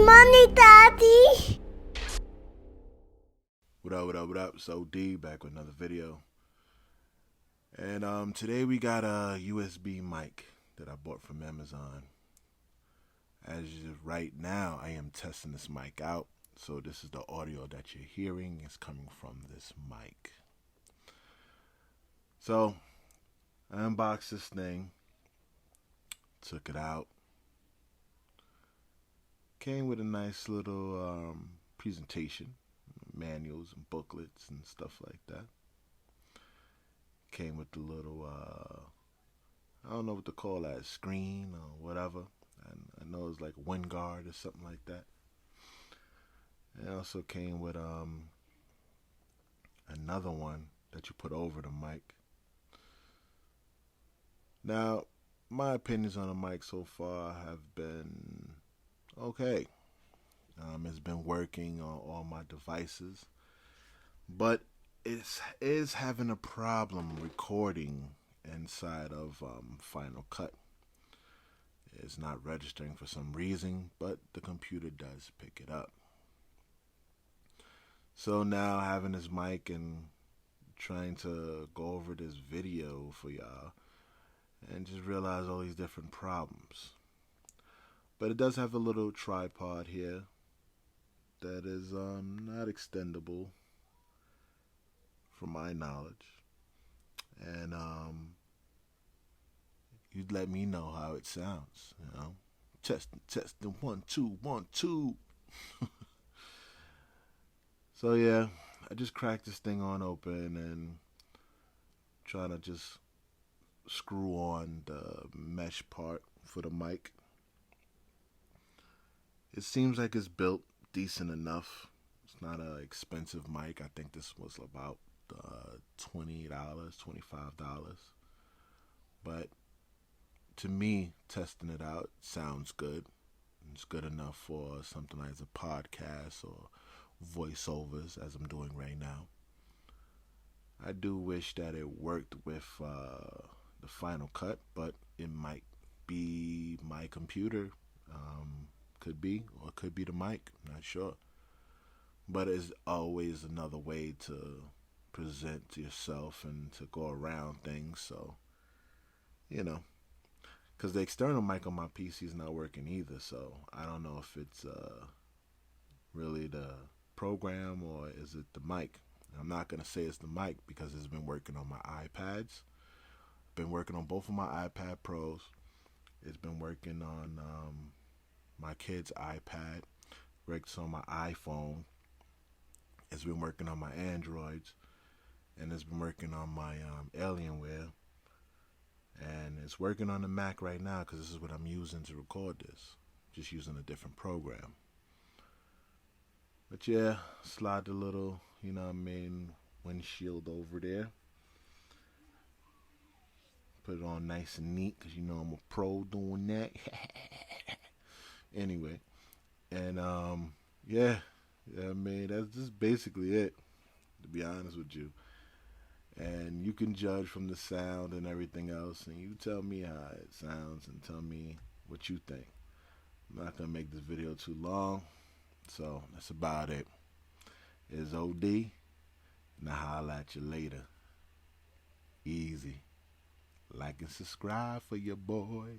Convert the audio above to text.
money, Daddy. What up, what up, what up? It's OD back with another video. And today we got a USB mic that I bought from Amazon. Right now, I am testing this mic out. So this is the audio that you're hearing is coming from this mic. So I unboxed this thing, took it out. Came with a nice little presentation, manuals and booklets and stuff like that. Came with the little, I don't know what to call that, screen or whatever. I know it's like wind guard or something like that. It also came with another one that you put over the mic. Now, my opinions on the mic so far have been okay. It's been working on all my devices, but it is having a problem recording inside of Final Cut. It's not registering for some reason, but the computer does pick it up. So now having this mic and trying to go over this video for y'all and just realize all these different problems. But it does have a little tripod here that is not extendable from my knowledge. And you'd let me know how it sounds, you know. Testing, 1, 2, 1, 2. So yeah, I just cracked this thing on open and trying to just screw on the mesh part for the mic. It seems like it's built decent enough. It's not an expensive mic. I think this was about $20, $25. But to me, testing it out sounds good. It's good enough for something like a podcast or voiceovers, as I'm doing right now. I do wish that it worked with the Final Cut, but it might be my computer. Could be, or it could be the mic. Not sure. But it's always another way to present yourself and to go around things. So, you know, because the external mic on my PC is not working either. So I don't know if it's really the program or is it the mic. I'm not going to say it's the mic because it's been working on my iPads. Been working on both of my iPad Pros. It's been working on my kid's iPad. Works on my iPhone. It's been working on my Androids. And it's been working on my Alienware. And it's working on the Mac right now because this is what I'm using to record this. Just using a different program. But yeah, slide the little, windshield over there. Put it on nice and neat because I'm a pro doing that. Anyway, and that's just basically it, to be honest with you. And you can judge from the sound and everything else, and you tell me how it sounds and tell me what you think. I'm not going to make this video too long, so that's about it. It's OD, and I'll holla at you later. Easy. Like and subscribe for your boy.